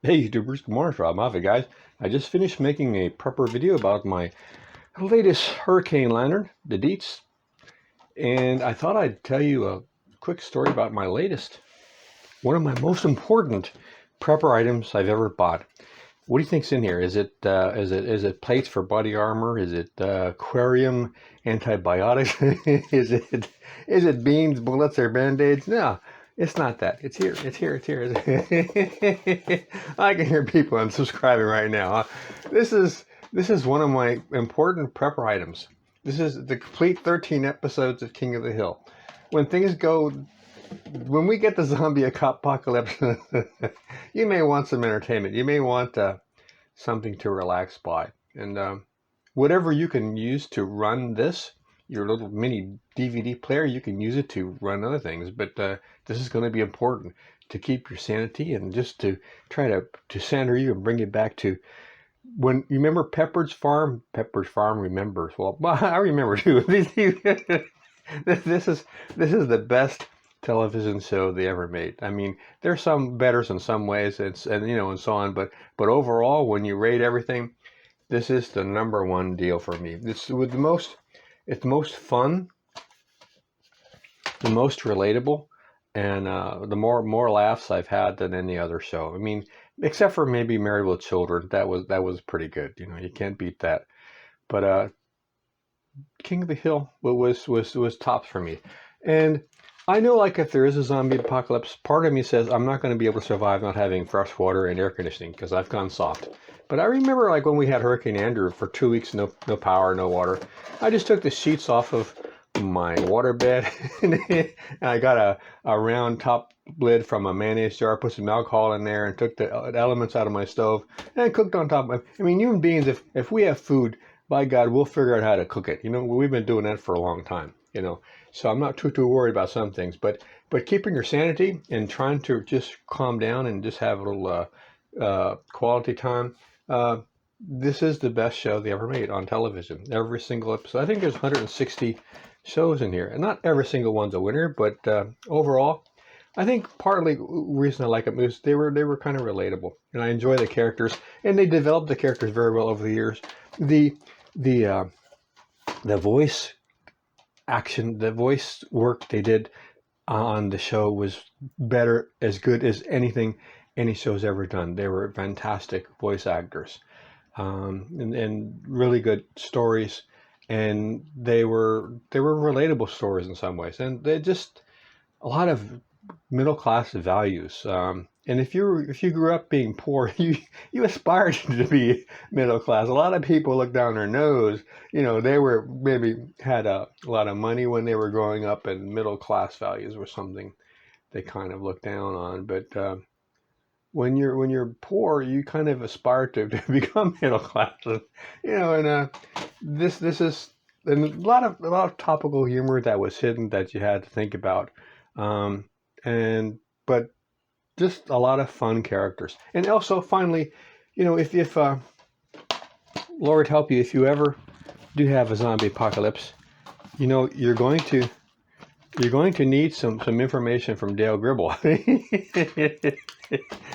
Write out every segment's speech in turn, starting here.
Hey YouTubers, good morning, Rob. Mafia guys. I just finished making a prepper video about my latest hurricane lantern, the Deets, and I thought I'd tell you a quick story about my latest, one of my most important prepper items I've ever bought. What do you think's in here? Is it plates for body armor? Is it aquarium antibiotics? is it beans, bullets, or band-aids? No. It's not that. It's here. It's here. It's here. I can hear people unsubscribing right now. This is one of my important prepper items. This is the complete 13 episodes of King of the Hill. When we get the zombie apocalypse, you may want some entertainment. You may want something to relax by. And whatever you can use to run this, your little mini DVD player, you can use it to run other things. But this is going to be important to keep your sanity and just to try to center you and bring you back to when you remember Pepperidge Farm. Pepperidge Farm remembers. Well, I remember too. This is the best television show they ever made. I mean, there's some better in some ways, and so on. But overall, when you rate everything, this is the #1 deal for me. It's with the most fun, the most relatable, and the more laughs I've had than any other show. I mean, except for maybe Married with Children, that was pretty good. You can't beat that. But King of the Hill was tops for me. And I know, like, if there is a zombie apocalypse, part of me says I'm not going to be able to survive not having fresh water and air conditioning because I've gone soft. But I remember, like, when we had Hurricane Andrew for 2 weeks, no power, no water. I just took the sheets off of my water bed and I got a round top lid from a mayonnaise jar, put some alcohol in there, and took the elements out of my stove and cooked on top of it. I mean, human beings, if we have food, by God, we'll figure out how to cook it. We've been doing that for a long time. So I'm not too worried about some things, but keeping your sanity and trying to just calm down and just have a little quality time. This is the best show they ever made on television. Every single episode. I think there's 160 shows in here, and not every single one's a winner, but overall, I think partly the reason I like them is they were kind of relatable, and I enjoy the characters, and they developed the characters very well over the years. The voice action, the voice work they did on the show was better, as good as anything any show's ever done. They were fantastic voice actors, and really good stories, and they were relatable stories in some ways, and they just a lot of middle class values. And if you grew up being poor, you aspired to be middle class. A lot of people look down their nose. They were maybe had a lot of money when they were growing up, and middle class values were something they kind of looked down on. But when you're poor, you kind of aspire to become middle class. And this is and a lot of topical humor that was hidden that you had to think about. But just a lot of fun characters. And also, finally, if Lord help you, if you ever do have a zombie apocalypse, you're going to need some information from Dale Gribble.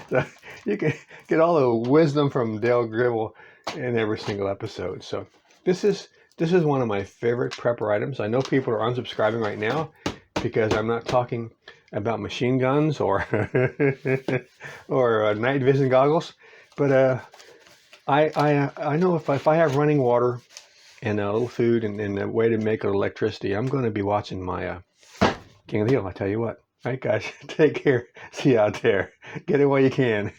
So you can get all the wisdom from Dale Gribble in every single episode. So this is one of my favorite prepper items. I know people are unsubscribing right now because I'm not talking about machine guns or or night vision goggles, but I know if I have running water and a little food and a way to make electricity, I'm going to be watching my King of the Hill. I tell you what. All right, guys, take care. See you out there. Get it while you can.